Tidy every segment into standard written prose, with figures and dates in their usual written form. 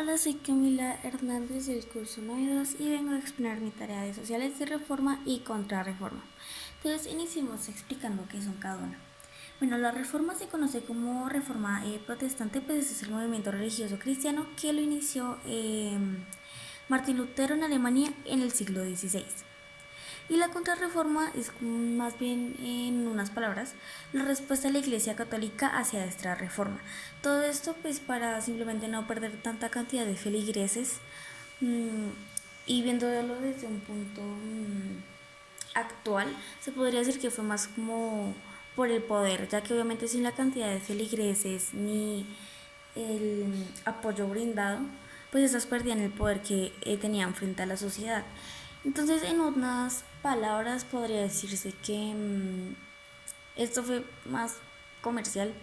Hola, soy Camila Hernández del curso 92 y vengo a exponer mi tarea de sociales de reforma y contrarreforma. Entonces, iniciemos explicando qué son cada una. Bueno, la reforma se conoce como reforma protestante, pues es el movimiento religioso cristiano que lo inició Martín Lutero en Alemania en el siglo XVI. Y la contrarreforma es más bien, en unas palabras, la respuesta de la Iglesia Católica hacia esta reforma. Todo esto pues para simplemente no perder tanta cantidad de feligreses y viéndolo desde un punto actual, se podría decir que fue más como por el poder, ya que obviamente sin la cantidad de feligreses ni el apoyo brindado, pues estas perdían el poder que tenían frente a la sociedad. Entonces, en unas palabras, podría decirse que esto fue más comercial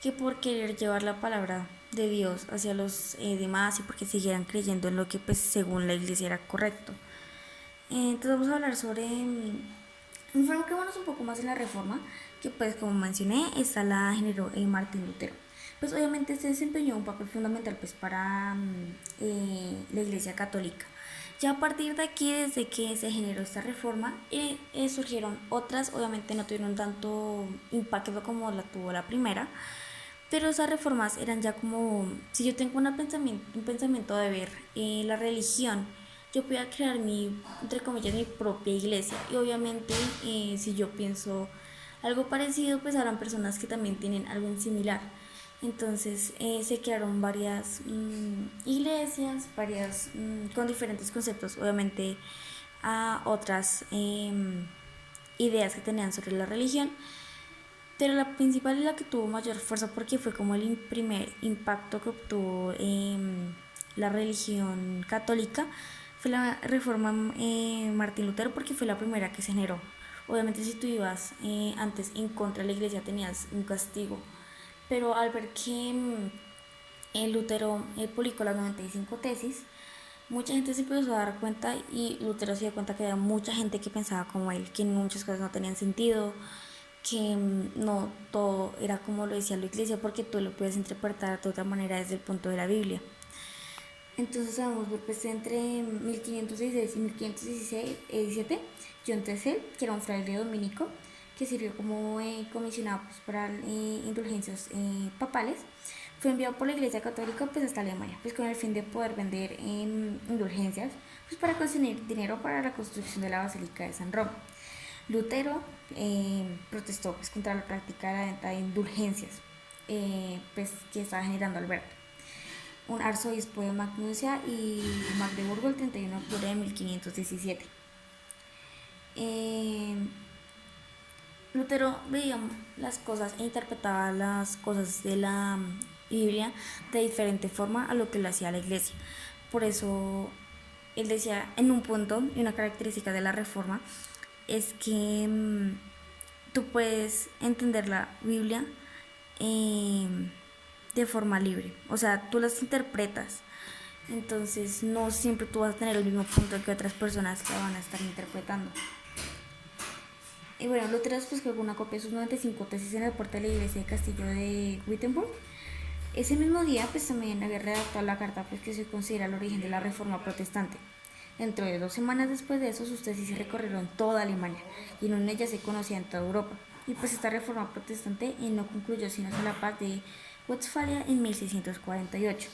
que por querer llevar la palabra de Dios hacia los demás y porque siguieran creyendo en lo que pues según la iglesia era correcto. Entonces vamos a hablar sobre enfoquémonos un poco más en la reforma, que pues como mencioné, esta la generó Martín Lutero. Pues obviamente se desempeñó un papel fundamental pues para la Iglesia Católica. Ya a partir de aquí, desde que se generó esta reforma, surgieron otras, obviamente no tuvieron tanto impacto como la tuvo la primera, pero esas reformas eran ya como, si yo tengo un pensamiento de ver la religión, yo voy a crear entre comillas, mi propia iglesia. Y obviamente, si yo pienso algo parecido, pues habrán personas que también tienen algo en similar. Entonces se crearon varias iglesias, varias con diferentes conceptos, obviamente a otras ideas que tenían sobre la religión, pero la principal es la que tuvo mayor fuerza porque fue como el primer impacto que obtuvo la religión católica. Fue la reforma Martín Lutero porque fue la primera que se generó. Obviamente si tú ibas antes en contra de la iglesia tenías un castigo, pero al ver que Lutero publicó las 95 tesis, mucha gente se empezó a dar cuenta y Lutero se dio cuenta que había mucha gente que pensaba como él, que muchas cosas no tenían sentido, que no todo era como lo decía la iglesia, porque tú lo puedes interpretar de otra manera desde el punto de la Biblia. Entonces vamos a ver pues entre 1516 y 1517, John Texel, que era un fraile dominico, que sirvió como comisionado pues, para indulgencias papales, fue enviado por la Iglesia Católica pues hasta Alemania, pues con el fin de poder vender indulgencias, pues para conseguir dinero para la construcción de la Basílica de San Roma. Lutero protestó pues, contra la práctica de la venta de indulgencias pues, que estaba generando Alberto, un arzobispo de Magnusia y Magdeburgo el 31 de octubre de 1517. Lutero veía las cosas e interpretaba las cosas de la Biblia de diferente forma a lo que lo hacía la iglesia. Por eso él decía en un punto, y una característica de la reforma, es que tú puedes entender la Biblia eh, de forma libre. O sea, tú las interpretas. Entonces no siempre tú vas a tener el mismo punto que otras personas la van a estar interpretando. Y bueno, Lutero después colgó una copia de sus 95 tesis en la puerta de la iglesia de Castillo de Wittenberg. Ese mismo día pues también había redactado la carta pues, que se considera el origen de la reforma protestante. Dentro de 2 semanas después de eso, sus tesis se recorrieron toda Alemania y en ellas se conocía en toda Europa. Y pues esta reforma protestante no concluyó sino hasta la paz de Westfalia en 1648.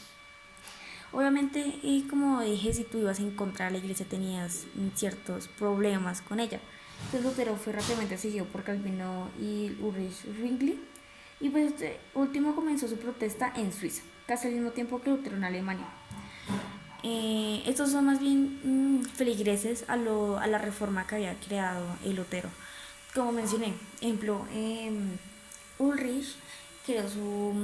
Obviamente, y como dije, si tú ibas a encontrar a la iglesia tenías ciertos problemas con ella. Entonces Lutero fue rápidamente seguido por Calvino y Ulrich Zwingli. Y pues este último comenzó su protesta en Suiza, casi al mismo tiempo que Lutero en Alemania. Estos son más bien feligreses a la reforma que había creado el Lutero. Como mencioné, ejemplo, Ulrich creó su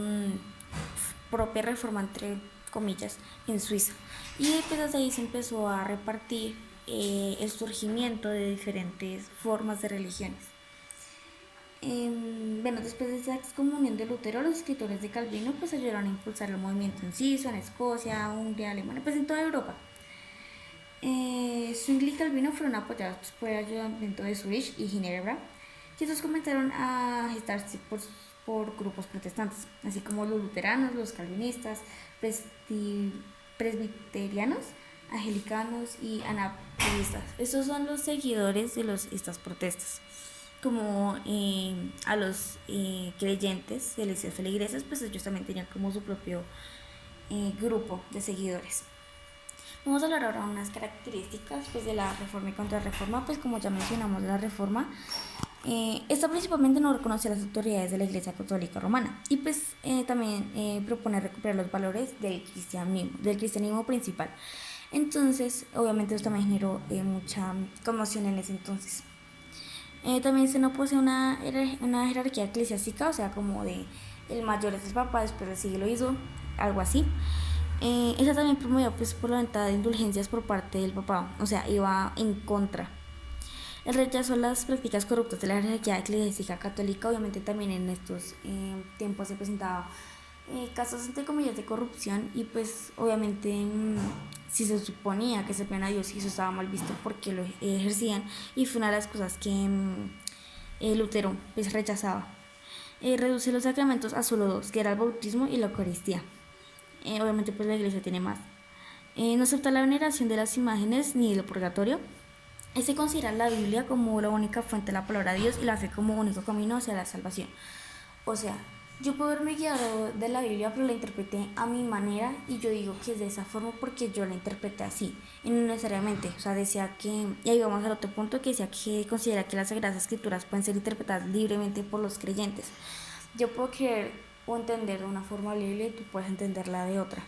propia reforma, entre comillas, en Suiza. Y pues desde ahí se empezó a repartir el surgimiento de diferentes formas de religiones. Bueno, después de esa excomunión de Lutero, los escritores de Calvino pues ayudaron a impulsar el movimiento en Suiza, en Escocia, Hungría, Alemania, pues en toda Europa. Zwingli y Calvino fueron apoyados por el ayuntamiento de Zurich y Ginebra, y estos comenzaron a gestarse por grupos protestantes, así como los luteranos, los calvinistas, presbiterianos, angelicanos y anabatistas. Estos son los seguidores de estas protestas. Como a los creyentes de las feligreses, pues ellos también tenían como su propio grupo de seguidores. Vamos a hablar ahora de unas características pues, de la reforma y contrarreforma. Pues como ya mencionamos, la reforma esta principalmente no reconoce las autoridades de la Iglesia Católica Romana y pues también propone recuperar los valores del cristianismo principal. Entonces, obviamente esto también generó mucha conmoción en ese entonces. También se no posee una jerarquía eclesiástica, o sea, como de el mayor es el Papa, después le sigue el obispo, algo así. Esa también promovía pues, por la venta de indulgencias por parte del Papa, o sea, iba en contra. El rechazo a las prácticas corruptas de la jerarquía eclesiástica católica, obviamente también en estos tiempos se presentaba casos entre comillas de corrupción y pues obviamente si se suponía que servían a Dios y eso estaba mal visto porque lo ejercían y fue una de las cosas que Lutero pues rechazaba. Reduce los sacramentos a solo dos, que era el bautismo y la Eucaristía. Obviamente pues la iglesia tiene más. No acepta la veneración de las imágenes ni del purgatorio. Se considera la Biblia como la única fuente de la palabra de Dios y la fe como único camino hacia la salvación. O sea, yo puedo haberme guiado de la Biblia, pero la interpreté a mi manera y yo digo que es de esa forma porque yo la interpreté así, y no necesariamente. O sea, decía que, y ahí vamos al otro punto, que decía que considera que las Sagradas Escrituras pueden ser interpretadas libremente por los creyentes. Yo puedo querer o entender de una forma la Biblia y tú puedes entenderla de otra.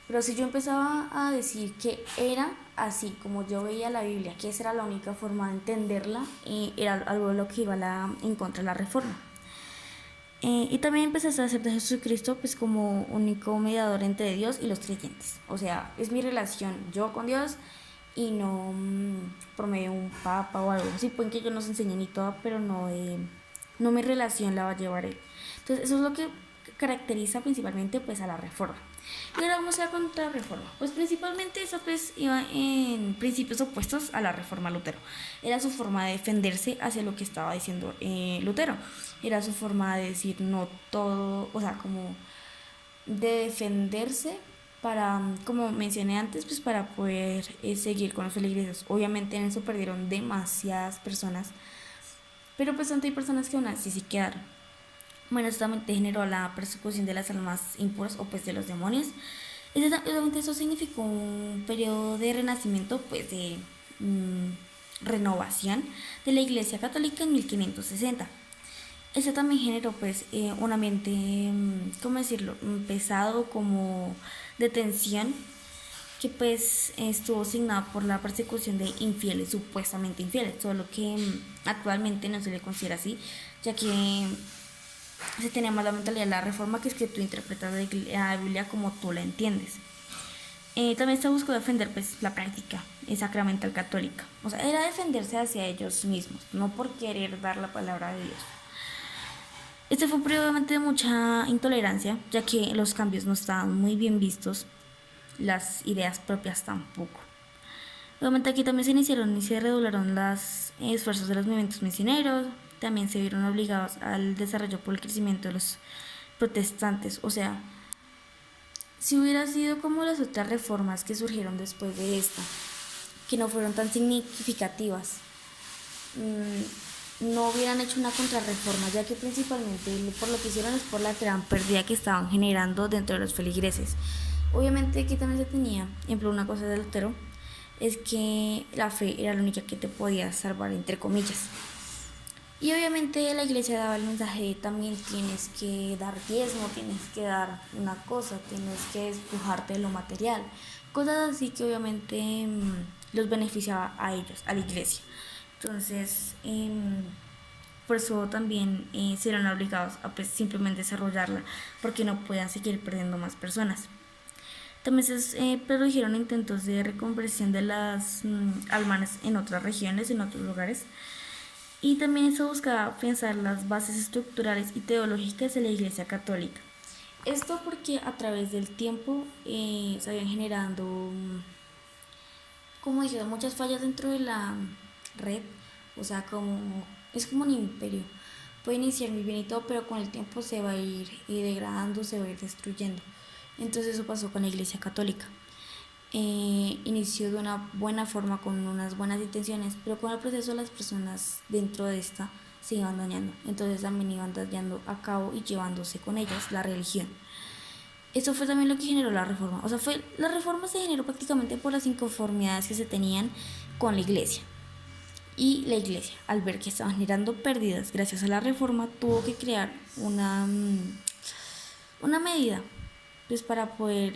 Pero si yo empezaba a decir que era así, como yo veía la Biblia, que esa era la única forma de entenderla, era algo de lo que iba en contra de la reforma. Y también empecé a aceptar a Jesucristo pues, como único mediador entre Dios y los creyentes. O sea, es mi relación yo con Dios y no por medio de un papa o algo. Sí, pueden que yo nos enseñe ni todo, pero no mi relación la va a llevar él. Entonces, eso es lo que caracteriza principalmente pues, a la reforma. Y ahora vamos a la contrarreforma. Pues principalmente esa pues iba en principios opuestos a la reforma Lutero. Era su forma de defenderse hacia lo que estaba diciendo Lutero. Era su forma de decir no todo, o sea, como de defenderse para, como mencioné antes, pues para poder seguir con los feligreses. Obviamente en eso perdieron demasiadas personas, pero pues tanto hay personas que aún así sí quedaron. Bueno, esto también generó la persecución de las almas impuras o pues de los demonios. Obviamente eso significó un periodo de renacimiento, pues de renovación de la Iglesia Católica en 1560. Eso también generó pues un ambiente, ¿cómo decirlo?, pesado, como de tensión, que pues estuvo signado por la persecución de infieles, supuestamente infieles, solo que actualmente no se le considera así, ya que se tenía más la mentalidad de la reforma, que es que tú interpretas la Biblia como tú la entiendes. También se buscó defender pues, la práctica sacramental católica. O sea, era defenderse hacia ellos mismos, no por querer dar la palabra de Dios. Este fue un periodo obviamente de mucha intolerancia, ya que los cambios no estaban muy bien vistos, las ideas propias tampoco. Obviamente aquí también se iniciaron y se redoblaron los esfuerzos de los movimientos misioneros, también se vieron obligados al desarrollo por el crecimiento de los protestantes. O sea, si hubiera sido como las otras reformas que surgieron después de esta, que no fueron tan significativas, no hubieran hecho una contrarreforma, ya que principalmente por lo que hicieron es por la gran pérdida que estaban generando dentro de los feligreses. Obviamente aquí también se tenía, ejemplo, una cosa de Lutero, es que la fe era la única que te podía salvar, entre comillas. Y obviamente la iglesia daba el mensaje de también tienes que dar diezmo, tienes que dar una cosa, tienes que despojarte de lo material. Cosas así que obviamente los beneficiaba a ellos, a la iglesia. Entonces, por eso también se eran obligados a pues, simplemente desarrollarla, porque no podían seguir perdiendo más personas. También se produjeron intentos de reconversión de las almas en otras regiones, en otros lugares. Y también se buscaba pensar las bases estructurales y teológicas de la Iglesia Católica. Esto porque a través del tiempo se habían generando, como dije, muchas fallas dentro de la red. O sea, es como un imperio. Puede iniciar muy bien y todo, pero con el tiempo se va a ir degradando, se va a ir destruyendo. Entonces eso pasó con la Iglesia Católica. Inició de una buena forma, con unas buenas intenciones, pero con el proceso las personas dentro de esta se iban dañando. Entonces también iban dañando a cabo y llevándose con ellas la religión. Eso fue también lo que generó la reforma. O sea, la reforma se generó prácticamente por las inconformidades que se tenían con la iglesia. Y la iglesia, al ver que estaban generando pérdidas gracias a la reforma, tuvo que crear una medida pues para poder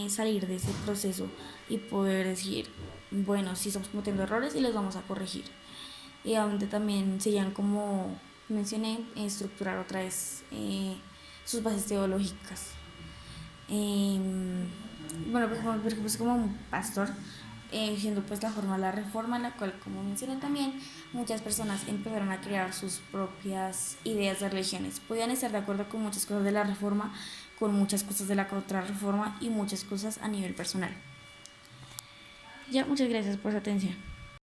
salir de ese proceso y poder decir, bueno, sí estamos cometiendo errores y los vamos a corregir. Y donde también serían, como mencioné, estructurar otra vez sus bases teológicas. Bueno, pues como un pastor, siendo pues la forma de la reforma, en la cual, como mencioné también, muchas personas empezaron a crear sus propias ideas de religiones. Podían estar de acuerdo con muchas cosas de la reforma, con muchas cosas de la contrarreforma y muchas cosas a nivel personal. Ya, muchas gracias por su atención.